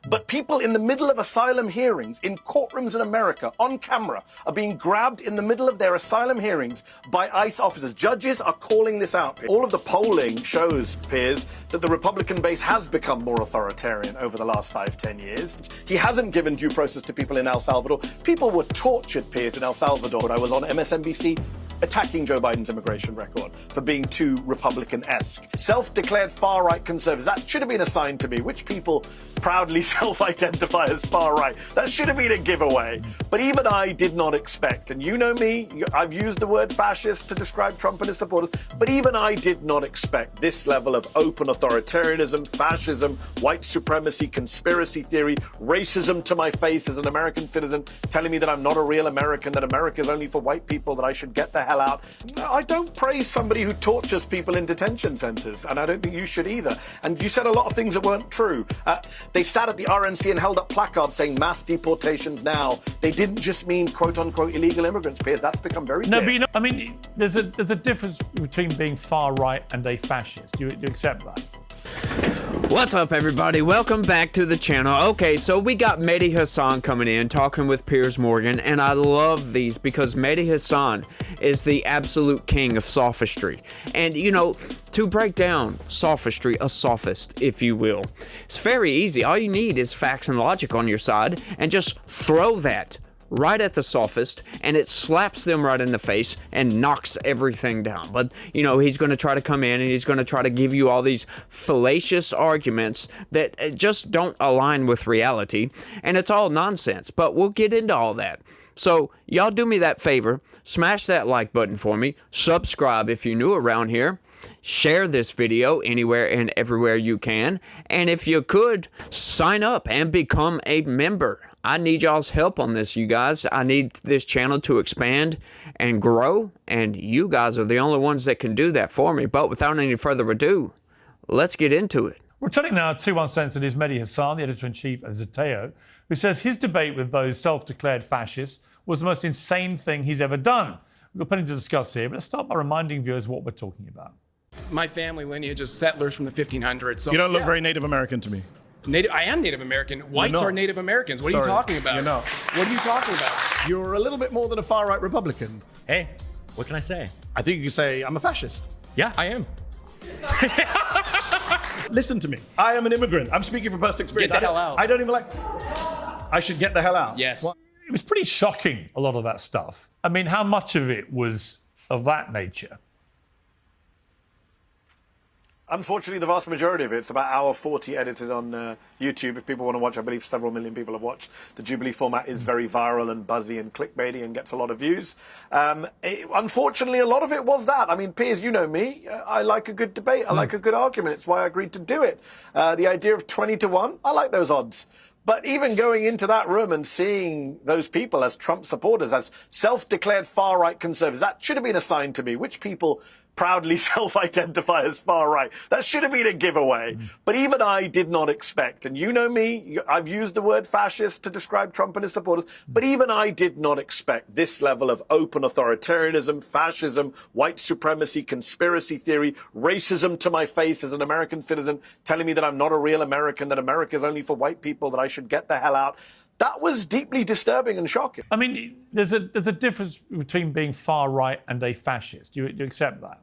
But people in the middle of asylum hearings in courtrooms in America on camera are being grabbed in the middle of their asylum hearings by ICE officers. Judges are calling this out. All of the polling shows, Piers, that the Republican base has become more authoritarian over the last 5-10 years. He hasn't given due process to people in El Salvador. People were tortured, Piers, in El Salvador. I was on MSNBC attacking Joe Biden's immigration record for being too Republican-esque. Self-declared far-right conservatives, that should have been a sign to me, which people proudly self-identify as far-right. That should have been a giveaway. But even I did not expect, and you know me, I've used the word fascist to describe Trump and his supporters, but even I did not expect this level of open authoritarianism, fascism, white supremacy, conspiracy theory, racism to my face as an American citizen, telling me that I'm not a real American, that America is only for white people, that I should get the hell out. No, I don't praise somebody who tortures people in detention centres, and I don't think you should either. And you said a lot of things that weren't true. They sat at the RNC and held up placards saying mass deportations now. They didn't just mean quote-unquote illegal immigrants, Piers. That's become very clear. No, but you know, I mean, there's a difference between being far-right and a fascist. Do you accept that? What's up, everybody? Welcome back to the channel. Okay, so we got Mehdi Hasan coming in, talking with Piers Morgan, and I love these because Mehdi Hasan is the absolute king of sophistry. And, you know, to break down sophistry, a sophist, if you will, it's very easy. All you need is facts and logic on your side, and just throw that right at the sophist, and it slaps them right in the face and knocks everything down. But, you know, he's going to try to come in and he's going to try to give you all these fallacious arguments that just don't align with reality, and it's all nonsense. But we'll get into all that. So y'all do me that favor, smash that like button for me, subscribe if you're new around here, share this video anywhere and everywhere you can, and if you could, sign up and become a member. I need y'all's help on this, you guys. I need this channel to expand and grow, and you guys are the only ones that can do that for me. But without any further ado, let's get into it. Returning now to Uncensored is Mehdi Hasan, the editor-in-chief of Zeteo, who says his debate with those self-declared fascists was the most insane thing he's ever done. We've got plenty to discuss here, but let's start by reminding viewers what we're talking about. My family lineage is settlers from the 1500s. So You don't look very Native American to me. I am Native American. Whites are Native Americans. What are you talking about? You're not. What are you talking about? You're a little bit more than a far-right Republican. Hey, what can I say? I think you could say I'm a fascist. Yeah, I am. Listen to me. I am an immigrant. I'm speaking from personal experience. Get the hell out. I don't even like... I should get the hell out. Yes. What? It was pretty shocking, a lot of that stuff. I mean, how much of it was of that nature? Unfortunately, the vast majority of it, it's about hour 40 edited on YouTube. If people want to watch, I believe several million people have watched. The Jubilee format is very viral and buzzy and clickbaity and gets a lot of views. Unfortunately, a lot of it was that. I mean, Piers, you know me. I like a good debate. I like a good argument. It's why I agreed to do it. The idea of 20-1, I like those odds. But even going into that room and seeing those people as Trump supporters, as self-declared far-right conservatives, that should have been a sign to me, which people proudly self-identify as far-right. That should have been a giveaway. But even I did not expect, and you know me, I've used the word fascist to describe Trump and his supporters, but even I did not expect this level of open authoritarianism, fascism, white supremacy, conspiracy theory, racism to my face as an American citizen, telling me that I'm not a real American, that America is only for white people, that I should get the hell out. That was deeply disturbing and shocking. I mean, there's a difference between being far-right and a fascist. Do you accept that?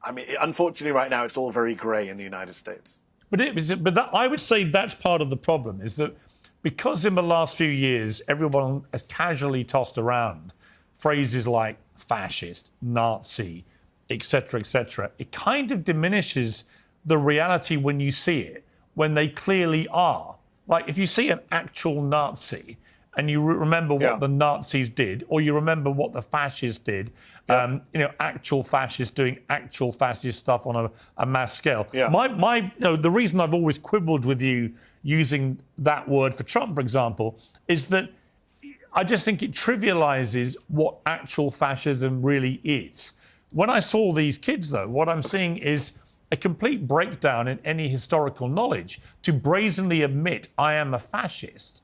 I mean, unfortunately, right now, it's all very grey in the United States. I would say that's part of the problem, is that because in the last few years, everyone has casually tossed around phrases like fascist, Nazi, etc., it kind of diminishes the reality when you see it, when they clearly are. Like, if you see an actual Nazi and you remember what the Nazis did, or you remember what the fascists did, you know, actual fascists doing actual fascist stuff on a mass scale. Yeah. You know, the reason I've always quibbled with you using that word for Trump, for example, is that I just think it trivializes what actual fascism really is. When I saw these kids, though, what I'm seeing is a complete breakdown in any historical knowledge to brazenly admit I am a fascist.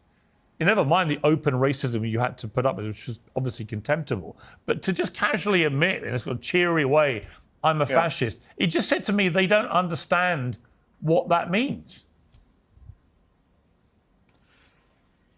You never mind the open racism you had to put up with, which was obviously contemptible, but to just casually admit in a sort of cheery way, I'm a fascist, it just said to me they don't understand what that means.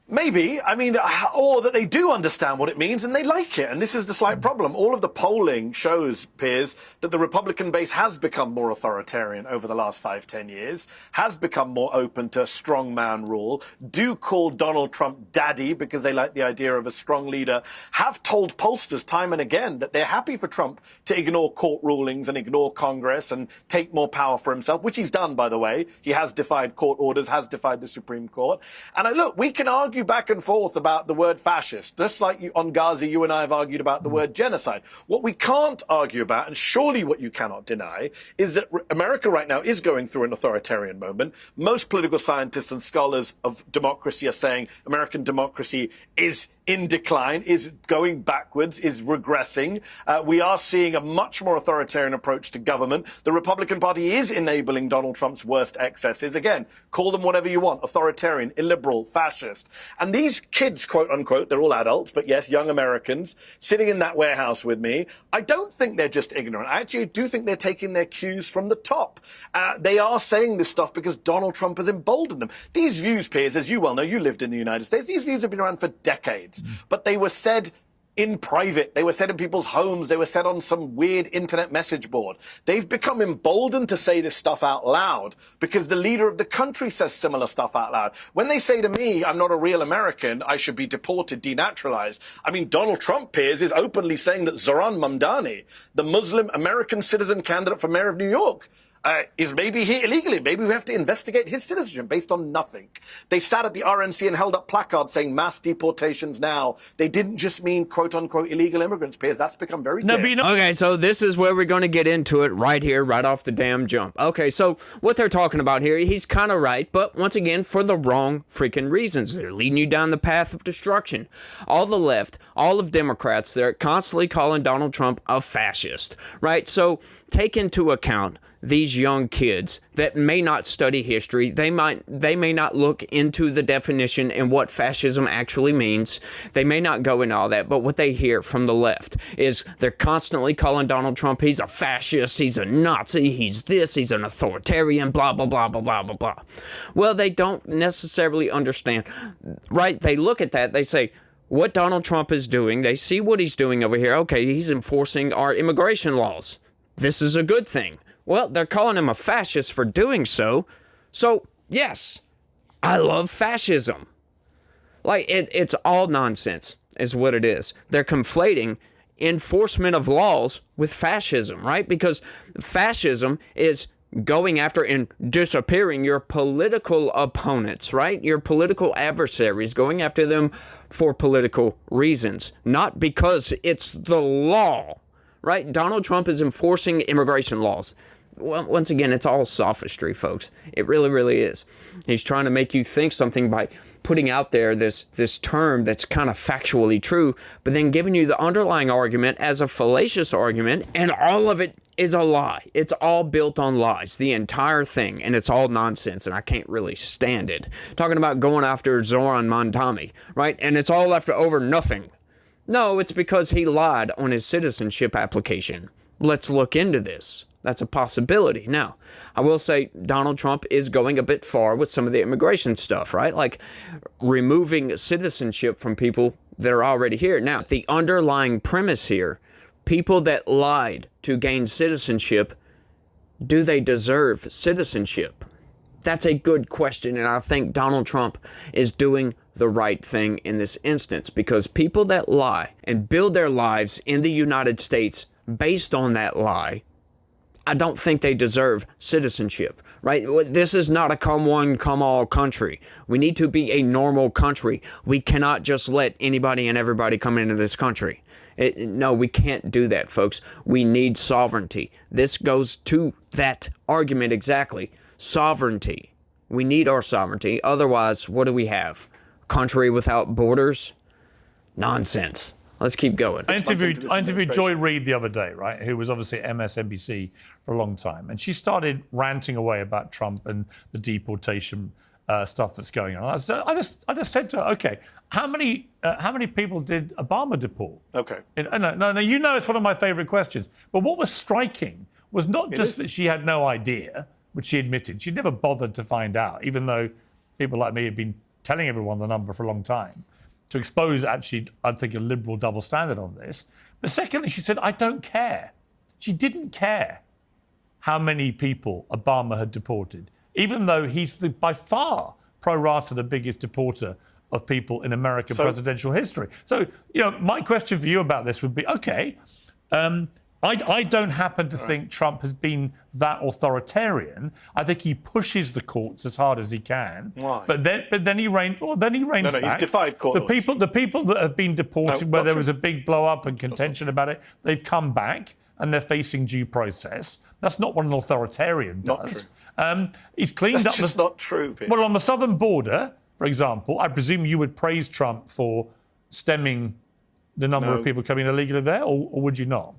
Maybe. I mean, or that they do understand what it means and they like it. And this is the slight problem. All of the polling shows, Piers, that the Republican base has become more authoritarian over the last 5-10 years, has become more open to strongman rule, do call Donald Trump daddy because they like the idea of a strong leader, have told pollsters time and again that they're happy for Trump to ignore court rulings and ignore Congress and take more power for himself, which he's done, by the way. He has defied court orders, has defied the Supreme Court. And look, we can argue back and forth about the word fascist, just like on Gaza, you and I have argued about the word genocide. What we can't argue about, and surely what you cannot deny, is that America right now is going through an authoritarian moment. Most political scientists and scholars of democracy are saying American democracy is in decline, is going backwards, is regressing. We are seeing a much more authoritarian approach to government. The Republican Party is enabling Donald Trump's worst excesses. Again, call them whatever you want, authoritarian, illiberal, fascist. And these kids, quote unquote, they're all adults, but yes, young Americans, sitting in that warehouse with me, I don't think they're just ignorant. I actually do think they're taking their cues from the top. They are saying this stuff because Donald Trump has emboldened them. These views, Piers, as you well know, you lived in the United States, these views have been around for decades. But they were said in private. They were said in people's homes. They were said on some weird internet message board. They've become emboldened to say this stuff out loud because the leader of the country says similar stuff out loud. When they say to me, I'm not a real American, I should be deported, denaturalized. I mean, Donald Trump, Piers, is openly saying that Zohran Mamdani, the Muslim American citizen candidate for mayor of New York, is maybe here illegally. Maybe we have to investigate his citizenship based on nothing. They sat at the RNC and held up placards saying mass deportations now. They didn't just mean quote unquote illegal immigrants, Piers. That's become very clear. Okay, so this is where we're going to get into it right here, right off the damn jump. Okay, so what they're talking about here, he's kind of right, but once again, for the wrong freaking reasons. They're leading you down the path of destruction. All the left, all of Democrats, they're constantly calling Donald Trump a fascist, right? So take into account these young kids that may not study history. They may not look into the definition and what fascism actually means. They may not go into all that, but what they hear from the left is they're constantly calling Donald Trump, he's a fascist, he's a Nazi, he's this, he's an authoritarian, blah, blah, blah, blah, blah, blah, blah. Well, they don't necessarily understand, right? They look at that, they say, what Donald Trump is doing, they see what he's doing over here. Okay, he's enforcing our immigration laws. This is a good thing. Well, they're calling him a fascist for doing so. So, yes, I love fascism. Like, it's all nonsense is what it is. They're conflating enforcement of laws with fascism, right? Because fascism is going after and disappearing your political opponents, right? Your political adversaries, going after them for political reasons, not because it's the law, right? Donald Trump is enforcing immigration laws. Well, once again, it's all sophistry, folks. It really, really is. He's trying to make you think something by putting out there this term that's kind of factually true, but then giving you the underlying argument as a fallacious argument, and all of it is a lie. It's all built on lies, the entire thing, and it's all nonsense, and I can't really stand it. Talking about going after Zohran Mamdani, right? And it's all over nothing. No, it's because he lied on his citizenship application. Let's look into this. That's a possibility. Now, I will say Donald Trump is going a bit far with some of the immigration stuff, right? Like removing citizenship from people that are already here. Now, the underlying premise here, people that lied to gain citizenship, do they deserve citizenship? That's a good question, and I think Donald Trump is doing the right thing in this instance, because people that lie and build their lives in the United States based on that lie, I don't think they deserve citizenship, right? This is not a come one, come all country. We need to be a normal country. We cannot just let anybody and everybody come into this country. No, we can't do that, folks. We need sovereignty. This goes to that argument exactly. Sovereignty. We need our sovereignty. Otherwise, what do we have? Country without borders? Nonsense. Let's keep going. I interviewed Joy Reid the other day, right, who was obviously at MSNBC for a long time, and she started ranting away about Trump and the deportation stuff that's going on. I just said to her, okay, how many people did Obama deport? Okay. No, you know it's one of my favorite questions. But what was striking was not just that she had no idea, which she admitted. She'd never bothered to find out, even though people like me had been telling everyone the number for a long time, to expose actually, I think, a liberal double standard on this. But secondly, she said, I don't care. She didn't care how many people Obama had deported, even though he's by far pro rata the biggest deporter of people in American presidential history. So, my question for you about this would be, okay, I don't happen to think Trump has been that authoritarian. I think he pushes the courts as hard as he can. Why? But then he reigns back. He's defied court The people that have been deported, where there was a big blow up and contention about it, they've come back and they're facing due process. That's not what an authoritarian does. He's cleaned That's up. just not true, Piers. Well, on the southern border, for example, I presume you would praise Trump for stemming the number of people coming illegally there, or would you not?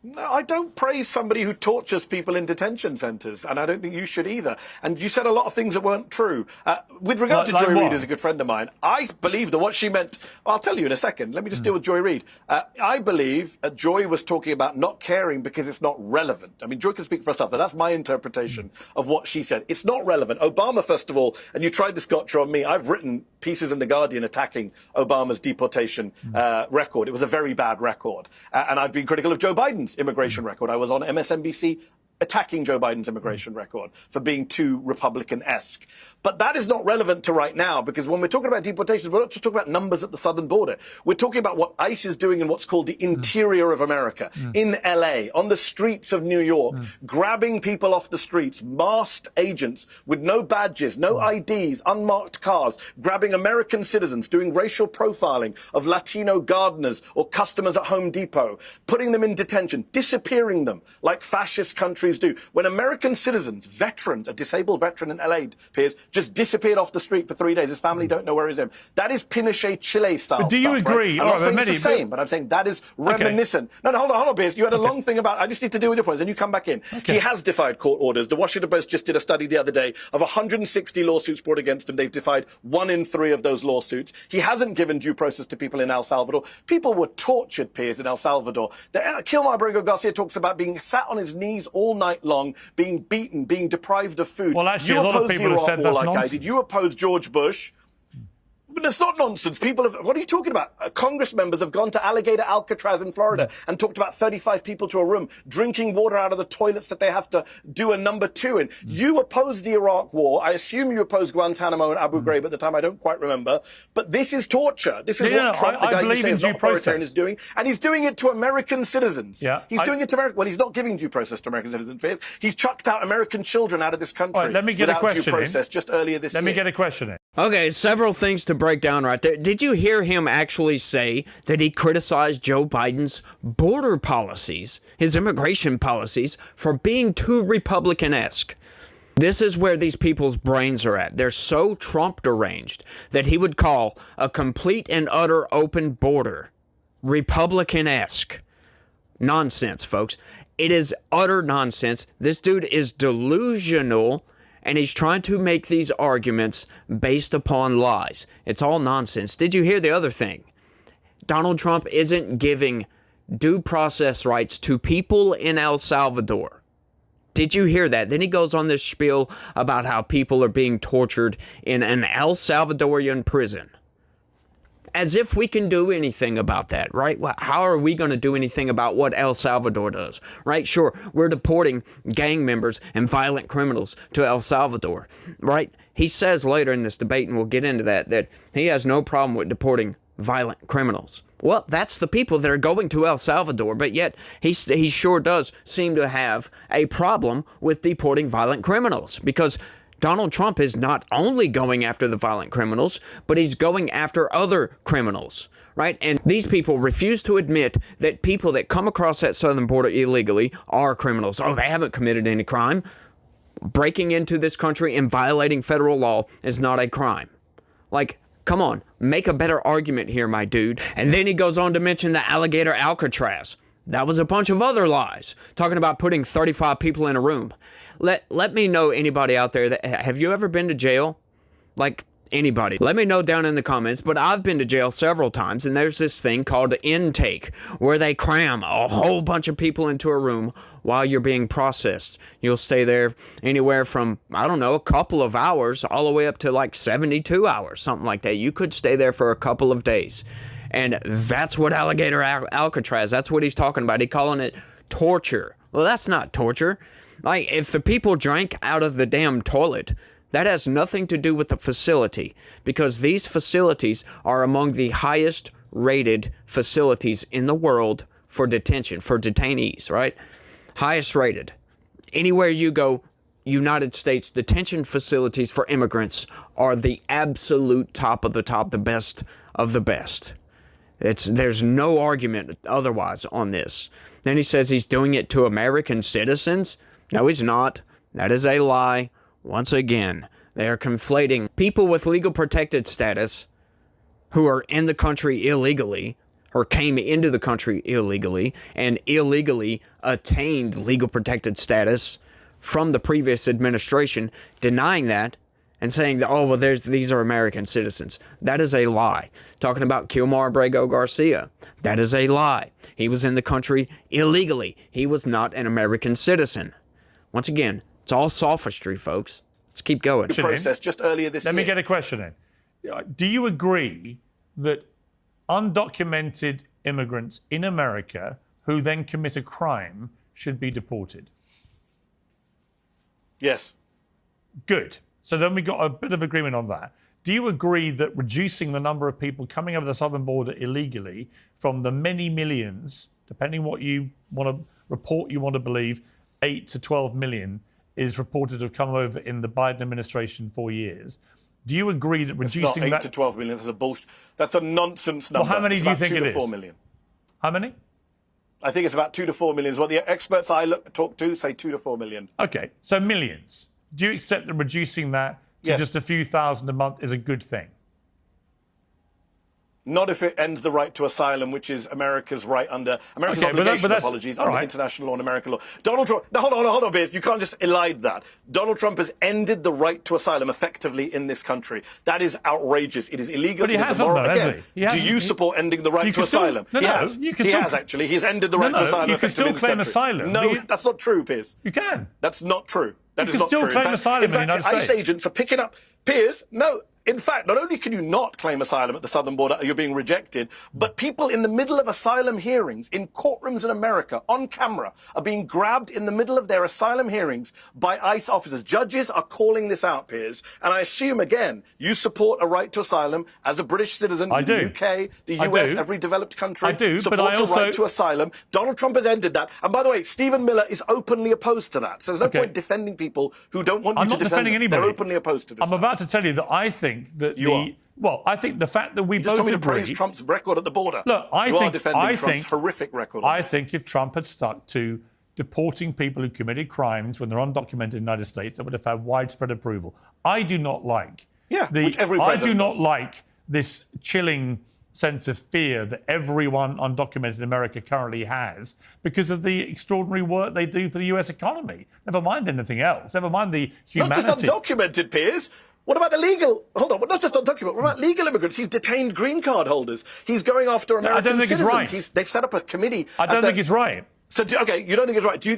No, I don't praise somebody who tortures people in detention centres, and I don't think you should either. And you said a lot of things that weren't true. With regard to Joy Reid, who's a good friend of mine, I believe that what she meant, I'll tell you in a second. Let me just deal with Joy Reid. I believe Joy was talking about not caring because it's not relevant. I mean, Joy can speak for herself, but that's my interpretation of what she said. It's not relevant. Obama, first of all, and you tried this gotcha on me, I've written pieces in The Guardian attacking Obama's deportation record. It was a very bad record. And I've been critical of Joe Biden's immigration record. I was on MSNBC attacking Joe Biden's immigration record for being too Republican-esque. But that is not relevant to right now, because when we're talking about deportations, we're not just talking about numbers at the southern border. We're talking about what ICE is doing in what's called the interior of America, in LA, on the streets of New York, grabbing people off the streets, masked agents with no badges, no IDs, unmarked cars, grabbing American citizens, doing racial profiling of Latino gardeners or customers at Home Depot, putting them in detention, disappearing them like fascist countries do. When American citizens, veterans, a disabled veteran in LA, Piers, just disappeared off the street for 3 days. His family don't know where he's in. That is Pinochet Chile style. But do you stuff, agree? Right? I'm not saying it's the same, but I'm saying that is reminiscent. Okay. No, hold on, Piers. You had a long thing about, I just need to deal with your points, and you come back in. Okay. He has defied court orders. The Washington Post just did a study the other day of 160 lawsuits brought against him. They've defied 1 in 3 of those lawsuits. He hasn't given due process to people in El Salvador. People were tortured, Piers, in El Salvador. Kilmar Abrego Garcia talks about being sat on his knees all night long, being beaten, being deprived of food. Well, actually, a lot of people have said that's nonsense. I did. You oppose George Bush. But it's not nonsense. What are you talking about? Congress members have gone to Alligator Alcatraz in Florida and talked about 35 people to a room, drinking water out of the toilets that they have to do a number 2 in. You opposed the Iraq War. I assume you opposed Guantanamo and Abu Ghraib at the time. I don't quite remember. But this is torture. This is what Trump, the guy you say is not authoritarian, is doing. And he's doing it to American citizens. Yeah, he's doing it to American. Well, he's not giving due process to American citizens. He's chucked out American children out of this country. Let me get a question due process just earlier this year. Let me get a question in. Okay, several things to break down right there. Did you hear him actually say that he criticized Joe Biden's border policies, his immigration policies, for being too Republican-esque? This is where these people's brains are at. They're so Trump deranged that he would call a complete and utter open border Republican-esque. Nonsense, folks. It is utter nonsense. This dude is delusional, and he's trying to make these arguments based upon lies. It's all nonsense. Did you hear the other thing? Donald Trump isn't giving due process rights to people in El Salvador. Did you hear that? Then he goes on this spiel about how people are being tortured in an El Salvadorian prison. As if we can do anything about that, right? How are we going to do anything about what El Salvador does, right? Sure, we're deporting gang members and violent criminals to El Salvador, right? He says later in this debate, and we'll get into that he has no problem with deporting violent criminals. Well, that's the people that are going to El Salvador, but yet he sure does seem to have a problem with deporting violent criminals, because Donald Trump is not only going after the violent criminals, but he's going after other criminals, right? And these people refuse to admit that people that come across that southern border illegally are criminals. Oh, they haven't committed any crime. Breaking into this country and violating federal law is not a crime. Like, come on, make a better argument here, my dude. And then he goes on to mention the Alligator Alcatraz. That was a bunch of other lies, talking about putting 35 people in a room. Let me know, anybody out there, that have you ever been to jail? Like, Anybody. Let me know down in the comments, but I've been to jail several times, and there's this thing called intake, where they cram a whole bunch of people into a room while you're being processed. You'll stay there anywhere from, I don't know, a couple of hours all the way up to like 72 hours, something like that. You could stay there for a couple of days. And that's what Alligator Alcatraz, that's what he's talking about. He's calling it torture. Well, that's not torture. Like, if the people drank out of the damn toilet, that has nothing to do with the facility, because these facilities are among the highest rated facilities in the world for detention, for detainees, right? Highest rated. Anywhere you go, United States detention facilities for immigrants are the absolute top of the top, the best of the best. There's no argument otherwise on this. Then he says he's doing it to American citizens. No, he's not. That is a lie. Once again, they are conflating people with legal protected status who are in the country illegally, or came into the country illegally, and illegally attained legal protected status from the previous administration, denying that and saying that, oh, well, these are American citizens. That is a lie. Talking about Kilmar Abrego Garcia, that is a lie. He was in the country illegally. He was not an American citizen. Once again, it's all sophistry, folks. Let's keep going. Process just earlier this year. Let me get a question in. Do you agree that undocumented immigrants in America who then commit a crime should be deported? Yes. Good. So then we got a bit of agreement on that. Do you agree that reducing the number of people coming over the southern border illegally from the many millions, depending what you want to report, you want to believe, 8 to 12 million is reported to have come over in the Biden administration 4 years. Do you agree that reducing it's not 8 that to 12 million? That's a bullshit. That's a nonsense number. Well, how many it's do you about think 2 it to 4 is? million. How many? I think it's about 2 to 4 million. Is what the experts I talk to say 2 to 4 million. Okay, so millions. Do you accept that reducing that to Yes. just a few thousand a month is a good thing? Not if it ends the right to asylum, which is America's right under America's obligation, apologies, under international law and American law. Donald Trump. No, hold on, Piers. You can't just elide that. Donald Trump has ended the right to asylum effectively in this country. That is outrageous. It is illegal. But he it is hasn't, immoral. though, has Again, he? He hasn't. do you support ending the right to asylum? No, he has. You can he still, has actually. He's ended the right to asylum. You can still in this claim country. asylum. No, that's not true, Piers. You can. That's not true. That you is can not still true. claim asylum in the United States. ICE agents are picking up. Piers, no. In fact, not only can you not claim asylum at the southern border, you're being rejected, but people in the middle of asylum hearings in courtrooms in America, on camera, are being grabbed in the middle of their asylum hearings by ICE officers. Judges are calling this out, Piers. And I assume, again, you support a right to asylum as a British citizen. I do. The UK, the US, every developed country I do, supports but I also... a right to asylum. Donald Trump has ended that. And by the way, Stephen Miller is openly opposed to that. So there's no point defending people who don't want you to defend them. I'm not defending anybody. They're openly opposed to this. I'm about to tell you that I think that Well, I think the fact that we just both told me agree... to praise Trump's record at the border. Look, I think Trump's horrific record. I think if Trump had stuck to deporting people who committed crimes when they're undocumented in the United States, that would have had widespread approval. I do not like... which every president I do not does. like this chilling sense of fear that everyone undocumented in America currently has because of the extraordinary work they do for the US economy. Never mind anything else. Never mind the humanity. Not just undocumented, Piers. What about the legal? Hold on, not just undocumented. What about legal immigrants? He's detained green card holders. He's going after American I don't think citizens. it's right. They've set up a committee. I don't think it's right. So, okay, you don't think it's right. Do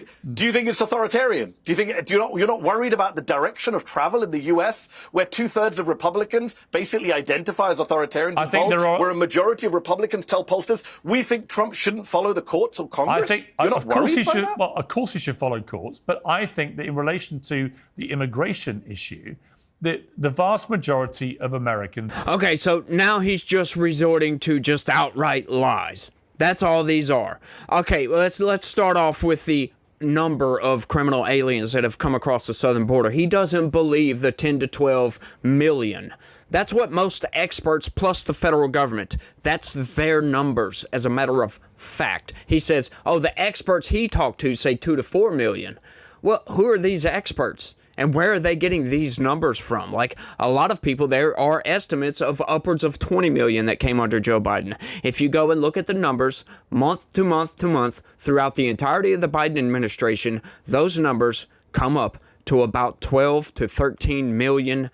you think it's authoritarian? You're not worried about the direction of travel in the US, where 2/3 of Republicans basically identify as authoritarians? I think where a majority of Republicans tell pollsters, we think Trump shouldn't follow the courts or Congress. I think, you're not of course he should. That? Well, of course he should follow courts, but I think that in relation to the immigration issue, the vast majority of Americans. Okay, so now he's just resorting to just outright lies. That's all these are. Okay, well, let's start off with the number of criminal aliens that have come across the southern border. He doesn't believe the 10 to 12 million. That's what most experts plus the federal government, that's their numbers as a matter of fact. He says, oh, the experts he talked to say 2 to 4 million. Well, who are these experts? And where are they getting these numbers from? Like, a lot of people, there are estimates of upwards of 20 million that came under Joe Biden. If you go and look at the numbers month to month to month throughout the entirety of the Biden administration, those numbers come up to about 12 to 13 million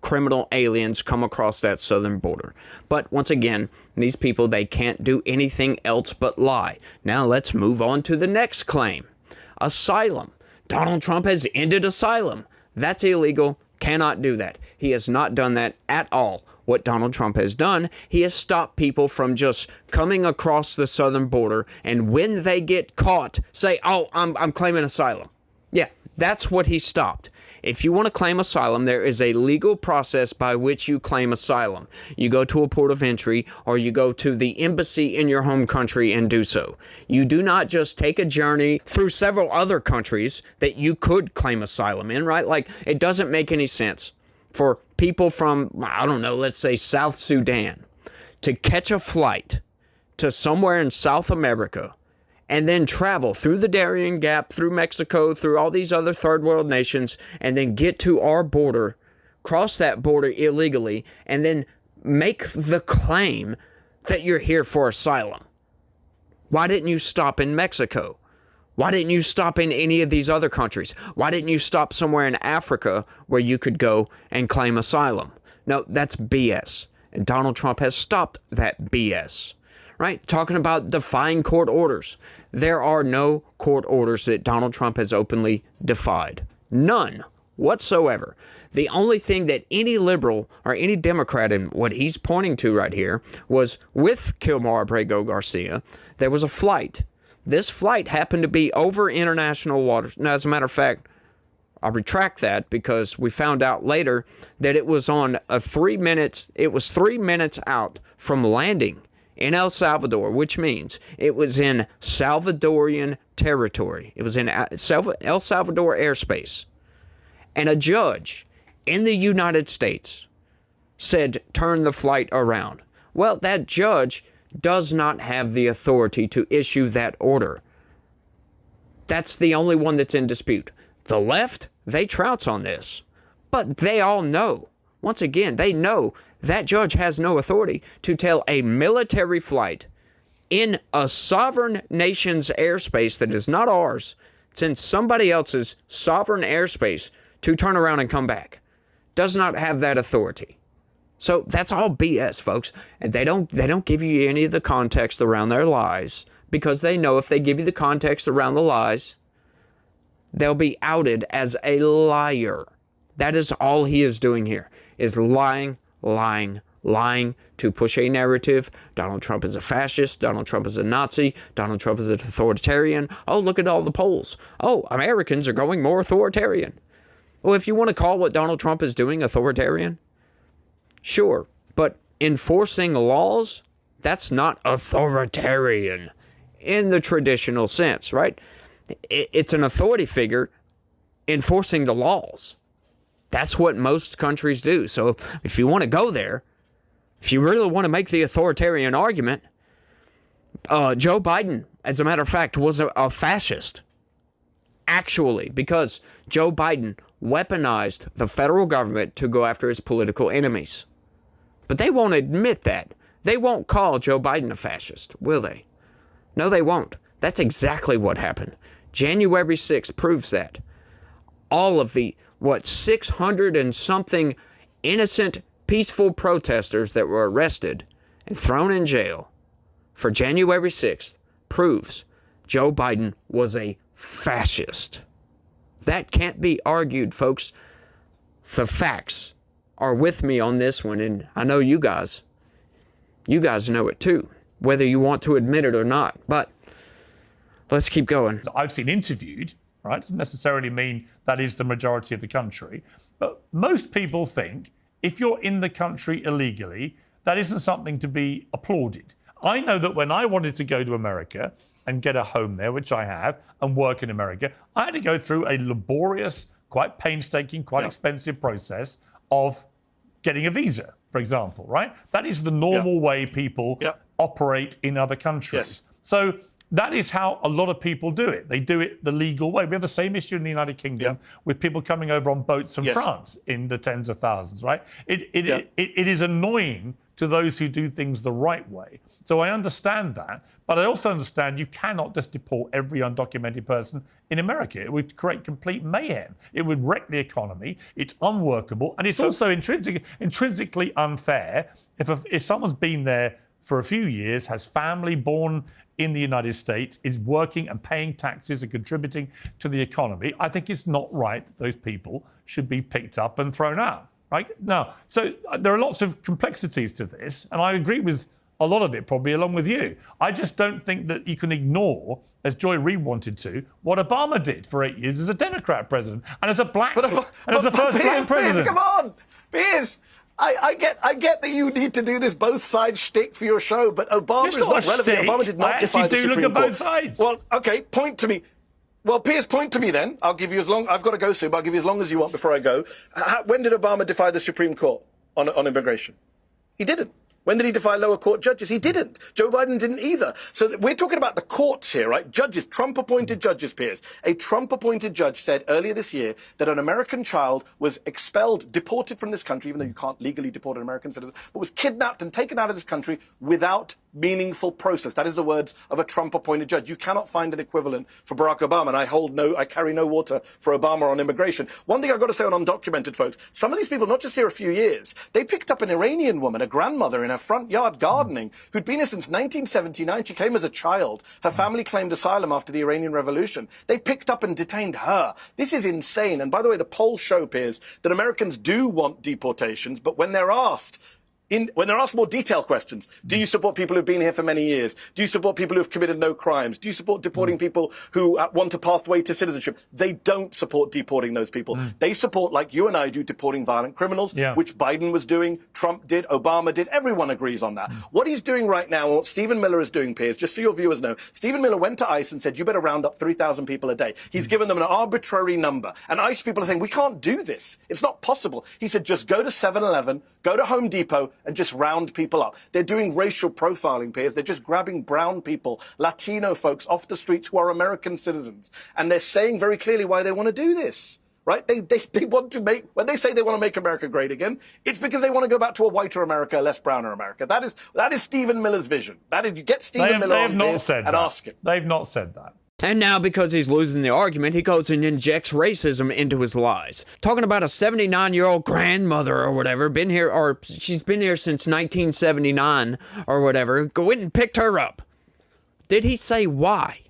criminal aliens come across that southern border. But once again, these people, they can't do anything else but lie. Now let's move on to the next claim. Asylum. Donald Trump has ended asylum. That's illegal. Cannot do that. He has not done that at all. What Donald Trump has done, he has stopped people from just coming across the southern border and when they get caught, say, oh, I'm claiming asylum. Yeah, that's what he stopped. If you want to claim asylum, there is a legal process by which you claim asylum. You go to a port of entry or you go to the embassy in your home country and do so. You do not just take a journey through several other countries that you could claim asylum in, right? Like, it doesn't make any sense for people from, I don't know, let's say South Sudan to catch a flight to somewhere in South America and then travel through the Darien Gap, through Mexico, through all these other third world nations, and then get to our border, cross that border illegally, and then make the claim that you're here for asylum. Why didn't you stop in Mexico? Why didn't you stop in any of these other countries? Why didn't you stop somewhere in Africa where you could go and claim asylum? No, that's BS. And Donald Trump has stopped that BS. Right? Talking about defying court orders. There are no court orders that Donald Trump has openly defied. None whatsoever. The only thing that any liberal or any Democrat, and what he's pointing to right here, was with Kilmar Abrego Garcia, there was a flight. This flight happened to be over international waters. Now, as a matter of fact, I'll retract that because we found out later that it was on a 3 minutes, it was 3 minutes out from landing in El Salvador, which means it was in Salvadorian territory. It was in El Salvador airspace. And a judge in the United States said, turn the flight around. Well, that judge does not have the authority to issue that order. That's the only one that's in dispute. The left, they trounce on this. But they all know, once again, they know that judge has no authority to tell a military flight in a sovereign nation's airspace that is not ours, it's in somebody else's sovereign airspace, to turn around and come back. Does not have that authority. So that's all BS, folks. And they don't give you any of the context around their lies, because they know if they give you the context around the lies, they'll be outed as a liar. That is all he is doing here, is lying to push a narrative. Donald Trump is a fascist. Donald Trump is a Nazi. Donald Trump is an authoritarian. Oh, look at all the polls. Oh, Americans are going more authoritarian. Well, if you want to call what Donald Trump is doing authoritarian, sure. But enforcing laws, that's not authoritarian in the traditional sense, right? It's an authority figure enforcing the laws. That's what most countries do. So if you want to go there, if you really want to make the authoritarian argument, Joe Biden, as a matter of fact, was a fascist. Actually, because Joe Biden weaponized the federal government to go after his political enemies. But they won't admit that. They won't call Joe Biden a fascist, will they? No, they won't. That's exactly what happened. January 6th proves that. All of the 600 and something innocent, peaceful protesters that were arrested and thrown in jail for January 6th proves Joe Biden was a fascist. That can't be argued, folks. The facts are with me on this one, and I know you guys know it too, whether you want to admit it or not. But let's keep going. I've seen interviewed, right? Doesn't necessarily mean that is the majority of the country. But most people think if you're in the country illegally, that isn't something to be applauded. I know that when I wanted to go to America and get a home there, which I have, and work in America, I had to go through a laborious, quite painstaking, quite expensive process of getting a visa, for example, right? That is the normal way people operate in other countries. So that is how a lot of people do it. They do it the legal way. We have the same issue in the United Kingdom with people coming over on boats from France in the tens of thousands, right? It is annoying to those who do things the right way. So I understand that, but I also understand you cannot just deport every undocumented person in America. It would create complete mayhem. It would wreck the economy. It's unworkable, and it's also intrinsically unfair if someone's been there for a few years, has family born in the United States, is working and paying taxes and contributing to the economy. I think it's not right that those people should be picked up and thrown out. Right? Now, so there are lots of complexities to this, and I agree with a lot of it, probably along with you. I just don't think that you can ignore, as Joy Reid wanted to, what Obama did for 8 years as a Democrat president and as a as the first black president. Piers, come on, Piers. I get that you need to do this both sides shtick for your show, but Obama is not relevant. Shtick. Obama did not defy the Supreme Court. I actually do look at both sides. Well, okay, point to me. Well, Piers, point to me then. I'll give you as long. I've got to go soon, but I'll give you as long as you want before I go. When did Obama defy the Supreme Court on immigration? He didn't. When did he defy lower court judges? He didn't. Joe Biden didn't either. So we're talking about the courts here, right? Judges, Trump-appointed judges, Piers. A Trump-appointed judge said earlier this year that an American child was expelled, deported from this country, even though you can't legally deport an American citizen, but was kidnapped and taken out of this country without meaningful process. That is the words of a Trump-appointed judge. You cannot find an equivalent for Barack Obama, and I carry no water for Obama on immigration. One thing I've got to say on undocumented folks, some of these people, not just here a few years, they picked up an Iranian woman, a grandmother in her front yard gardening, who'd been here since 1979. She came as a child. Her family claimed asylum after the Iranian Revolution. They picked up and detained her. This is insane. And by the way, the polls show, Piers, that Americans do want deportations, but when they're asked more detailed questions, do you support people who've been here for many years? Do you support people who've committed no crimes? Do you support deporting people who want a pathway to citizenship? They don't support deporting those people. They support, like you and I do, deporting violent criminals, which Biden was doing, Trump did, Obama did. Everyone agrees on that. What he's doing right now, and what Stephen Miller is doing, Piers, just so your viewers know, Stephen Miller went to ICE and said, you better round up 3,000 people a day. He's given them an arbitrary number. And ICE people are saying, we can't do this. It's not possible. He said, just go to 7-Eleven, go to Home Depot, and just round people up. They're doing racial profiling, Piers. They're just grabbing brown people, Latino folks off the streets who are American citizens. And they're saying very clearly why they want to do this. Right? They want to make, when they say they want to make America great again, it's because they want to go back to a whiter America, a less browner America. That is Stephen Miller's vision. That is, you get Stephen Miller on Piers and ask him. They've not said that. And now, because he's losing the argument, he goes and injects racism into his lies. Talking about a 79-year-old grandmother or whatever, been here, or she's been here since 1979 or whatever, go in and picked her up. Did he say why?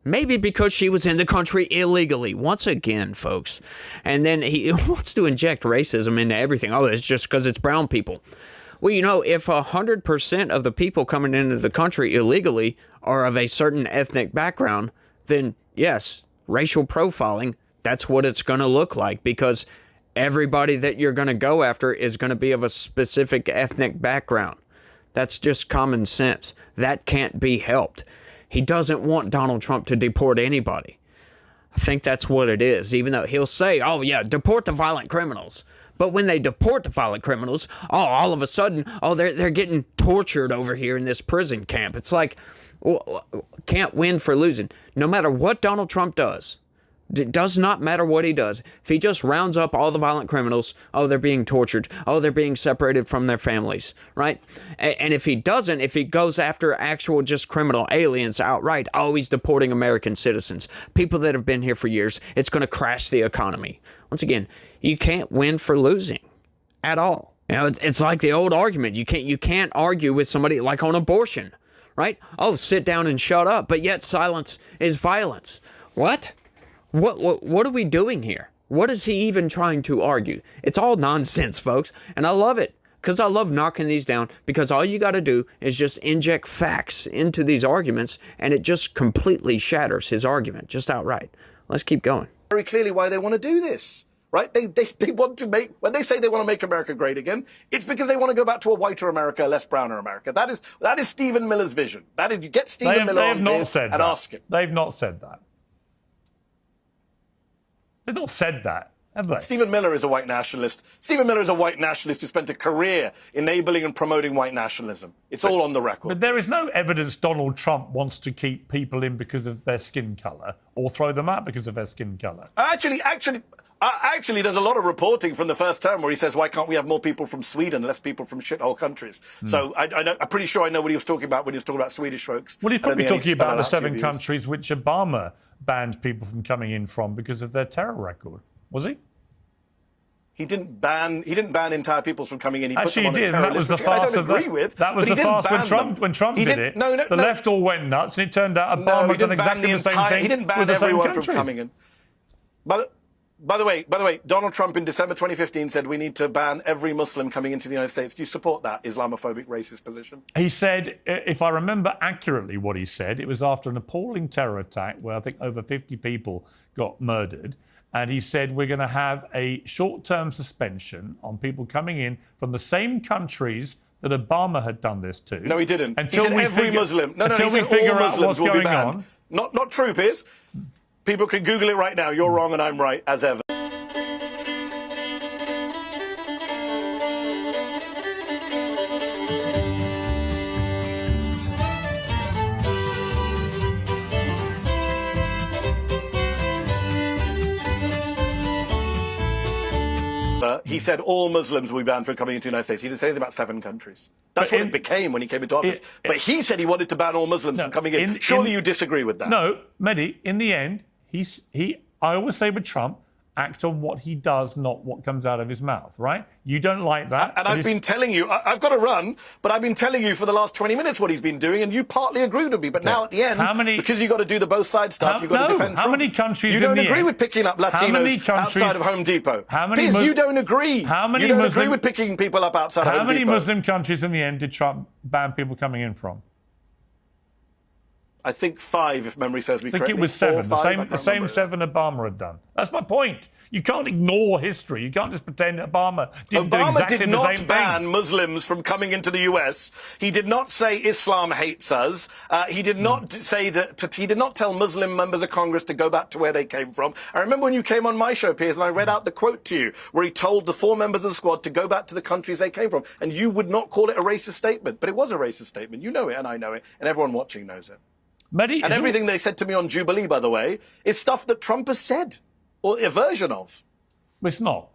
Maybe because she was in the country illegally. Once again, folks. And then he wants to inject racism into everything. Oh, it's just because it's brown people. Well, you know, if 100% of the people coming into the country illegally are of a certain ethnic background, then yes, racial profiling, that's what it's going to look like, because everybody that you're going to go after is going to be of a specific ethnic background. That's just common sense. That can't be helped. He doesn't want Donald Trump to deport anybody. I think that's what it is, even though he'll say, oh yeah, deport the violent criminals. But when they deport the violent criminals, all of a sudden, they're getting tortured over here in this prison camp. It's like, can't win for losing. No matter what Donald Trump does, it does not matter what he does. If he just rounds up all the violent criminals, they're being tortured. They're being separated from their families, right? And if he doesn't, if he goes after actual just criminal aliens outright, he's deporting American citizens, people that have been here for years, it's going to crash the economy. Once again, you can't win for losing at all. You know, it's like the old argument. You can't argue with somebody like on abortion, right? Sit down and shut up, but yet silence is violence. What? What are we doing here? What is he even trying to argue? It's all nonsense, folks, and I love it, because I love knocking these down, because all you got to do is just inject facts into these arguments, and it just completely shatters his argument, just outright. Let's keep going. Very clearly why they want to do this. Right? They want to make, when they say they want to make America great again, it's because they want to go back to a whiter America, a less browner America. That is Stephen Miller's vision. That is, you get Stephen Miller on Piers and ask him. They've not said that. They've not said that, have they? Stephen Miller is a white nationalist. Stephen Miller is a white nationalist who spent a career enabling and promoting white nationalism. It's all on the record. But there is no evidence Donald Trump wants to keep people in because of their skin colour or throw them out because of their skin colour. Actually, Actually, there's a lot of reporting from the first term where he says, why can't we have more people from Sweden, less people from shithole countries? So I'm pretty sure I know what he was talking about when he was talking about Swedish folks. Well, he's probably talking about the 7 countries which Obama banned people from coming in from because of their terror record. Was he? He didn't ban entire peoples from coming in. He Actually, put them on he did. a terror And that was list, the farce of that was the farce when Trump did it. The left all went nuts, and it turned out Obama had done exactly the same thing. He didn't ban everyone from coming in. By the way, Donald Trump in December 2015 said we need to ban every Muslim coming into the United States. Do you support that Islamophobic, racist position? He said, if I remember accurately what he said, it was after an appalling terror attack where I think over 50 people got murdered. And he said, we're going to have a short-term suspension on people coming in from the same countries that Obama had done this to. No, he didn't. Until he said every Muslim. Until we figure out what's going on. Not true, Piers. People can Google it right now. You're wrong and I'm right, as ever. He said all Muslims will be banned from coming into the United States. He didn't say anything about 7 countries. That's what it became when he came into office. But he said he wanted to ban all Muslims from coming in. Surely you disagree with that? No, Mehdi, in the end, I always say with Trump, act on what he does, not what comes out of his mouth, right? You don't like that. And I've been telling you, I've got to run, but I've been telling you for the last 20 minutes what he's been doing, and you partly agreed with me. But now at the end, because you've got to do the both sides stuff, you've got to defend Trump. How many countries you don't agree with picking up Latinos outside of Home Depot? Piers, you don't agree. You don't agree with picking people up outside Home Depot. How many Muslim countries in the end did Trump ban people coming in from? I think 5, if memory serves me correctly. I think it was 7. The same 7 Obama had done. That's my point. You can't ignore history. You can't just pretend that Obama didn't do exactly the same thing. Obama did not ban Muslims from coming into the US. He did not say Islam hates us. He did not say that. He did not tell Muslim members of Congress to go back to where they came from. I remember when you came on my show, Piers, and I read out the quote to you, where he told the 4 members of the squad to go back to the countries they came from, and you would not call it a racist statement, but it was a racist statement. You know it, and I know it, and everyone watching knows it. Mehdi, and everything they said to me on Jubilee, by the way, is stuff that Trump has said, or a version of. It's not.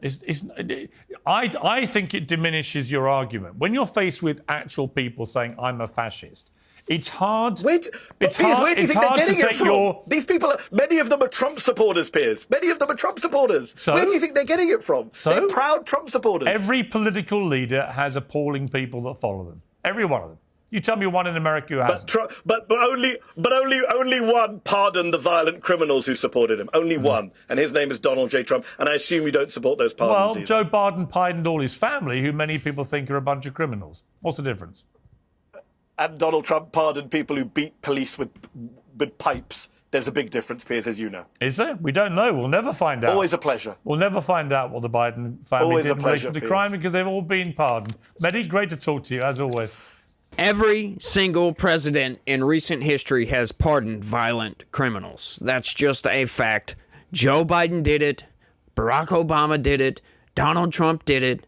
I think it diminishes your argument. When you're faced with actual people saying, I'm a fascist, it's hard. Where do you think they're getting it from? These people, many of them are Trump supporters, Piers. Many of them are Trump supporters. So? Where do you think they're getting it from? They're proud Trump supporters. Every political leader has appalling people that follow them. Every one of them. You tell me one in America who hasn't. But only one pardoned the violent criminals who supported him. Only one. And his name is Donald J. Trump. And I assume you don't support those pardons either. Joe Biden pardoned all his family, who many people think are a bunch of criminals. What's the difference? And Donald Trump pardoned people who beat police with pipes. There's a big difference, Piers, as you know. Is there? We don't know. We'll never find out. Always a pleasure. We'll never find out what the Biden family did in relation to the crime, because they've all been pardoned. Mehdi, great to talk to you, as always. Every single president in recent history has pardoned violent criminals. That's just a fact. Joe Biden did it. Barack Obama did it. Donald Trump did it.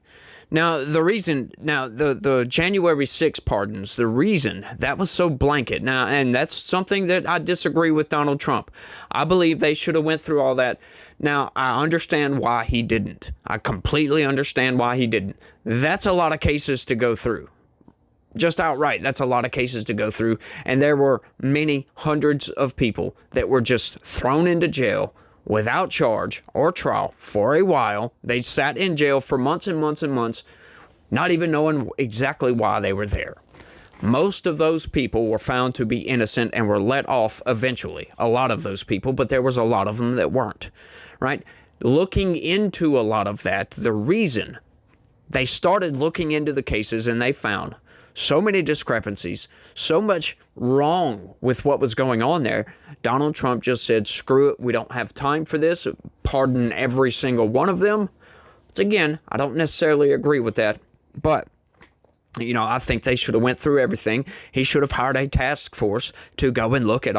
Now, the January 6 pardons, the reason that was so blanket. Now, and that's something that I disagree with Donald Trump. I believe they should have went through all that. Now, I understand why he didn't. I completely understand why he didn't. That's a lot of cases to go through. Just outright, that's a lot of cases to go through. And there were many hundreds of people that were just thrown into jail without charge or trial for a while. They sat in jail for months and months and months, not even knowing exactly why they were there. Most of those people were found to be innocent and were let off eventually. A lot of those people, but there was a lot of them that weren't, right? Looking into a lot of that, the reason they started looking into the cases and they found so many discrepancies, so much wrong with what was going on there. Donald Trump just said, screw it, we don't have time for this. Pardon every single one of them. Again, I don't necessarily agree with that, but I think they should have went through everything. He should have hired a task force to go and look at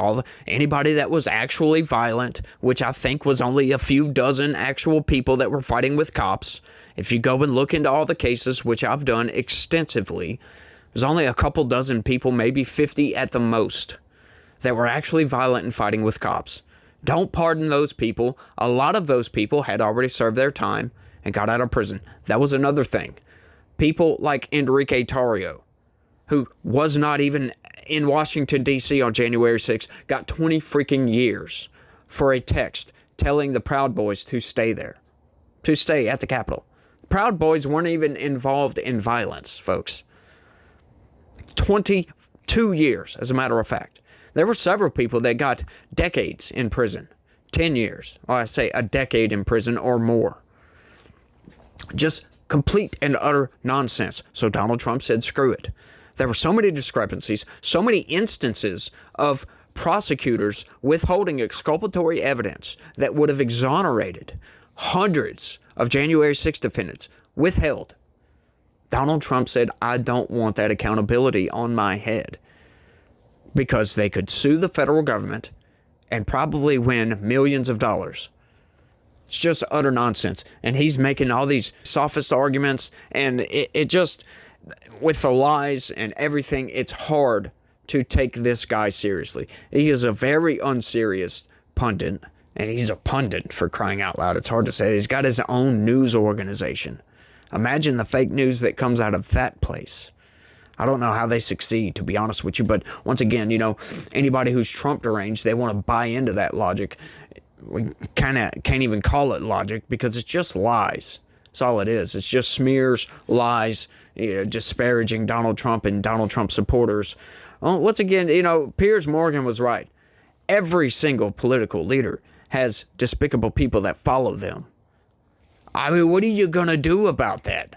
anybody that was actually violent, which I think was only a few dozen actual people that were fighting with cops. If you go and look into all the cases, which I've done extensively, there's only a couple dozen people, maybe 50 at the most, that were actually violent and fighting with cops. Don't pardon those people. A lot of those people had already served their time and got out of prison. That was another thing. People like Enrique Tarrio, who was not even in Washington, D.C. on January 6th, got 20 freaking years for a text telling the Proud Boys to stay there, to stay at the Capitol. Proud Boys weren't even involved in violence, folks. 22 years, as a matter of fact. There were several people that got decades in prison, 10 years. Well, I say a decade in prison or more. Just complete and utter nonsense. So Donald Trump said, screw it. There were so many discrepancies, so many instances of prosecutors withholding exculpatory evidence that would have exonerated hundreds of January 6th defendants, withheld. Donald Trump said, I don't want that accountability on my head, because they could sue the federal government and probably win millions of dollars. It's just utter nonsense. And he's making all these sophist arguments, and it just, with the lies and everything, it's hard to take this guy seriously. He is a very unserious pundit, and he's a pundit, for crying out loud. It's hard to say. He's got his own news organization. Imagine the fake news that comes out of that place. I don't know how they succeed, to be honest with you. But once again, you know, anybody who's Trump deranged, they want to buy into that logic. We kind of can't even call it logic, because it's just lies. That's all it is. It's just smears, lies, you know, disparaging Donald Trump and Donald Trump supporters. Well, once again, you know, Piers Morgan was right. Every single political leader has despicable people that follow them. I mean, what are you going to do about that?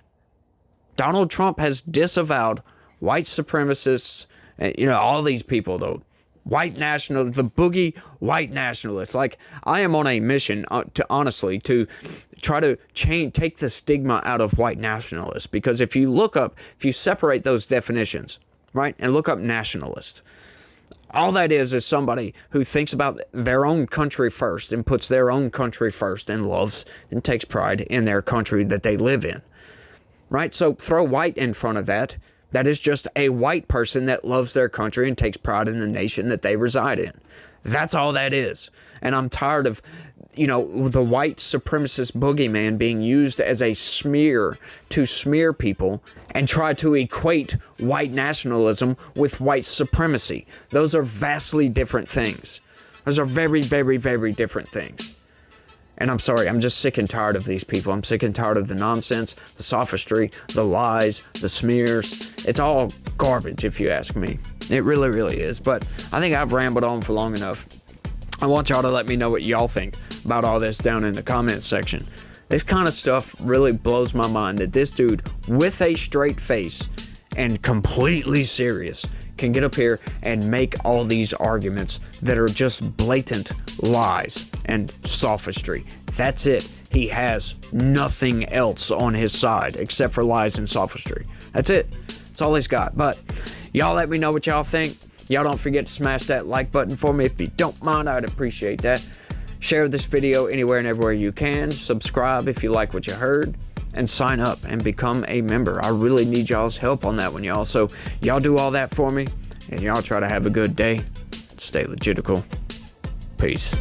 Donald Trump has disavowed white supremacists, you know, all these people, though. White national, the boogie white nationalists. Like, I am on a mission to honestly to try to take the stigma out of white nationalists. Because if you look up, if you separate those definitions, right, and look up nationalist, all that is somebody who thinks about their own country first and puts their own country first and loves and takes pride in their country that they live in. Right? So throw white in front of that. That is just a white person that loves their country and takes pride in the nation that they reside in. That's all that is. And I'm tired of, you know, the white supremacist boogeyman being used as a smear to smear people and try to equate white nationalism with white supremacy. Those are vastly different things. Those are very, very, very different things. And I'm sorry, I'm just sick and tired of these people. I'm sick and tired of the nonsense, the sophistry, the lies, the smears. It's all garbage, if you ask me. It really, really is. But I think I've rambled on for long enough. I want y'all to let me know what y'all think about all this down in the comments section. This kind of stuff really blows my mind, that this dude with a straight face and completely serious can get up here and make all these arguments that are just blatant lies and sophistry. That's it. He has nothing else on his side except for lies and sophistry. That's it. That's all he's got. But y'all let me know what y'all think. Y'all don't forget to smash that like button for me if you don't mind. I'd appreciate that. Share this video anywhere and everywhere you can. Subscribe if you like what you heard. And sign up and become a member. I really need y'all's help on that one, y'all. So y'all do all that for me. And y'all try to have a good day. Stay legitical. Peace.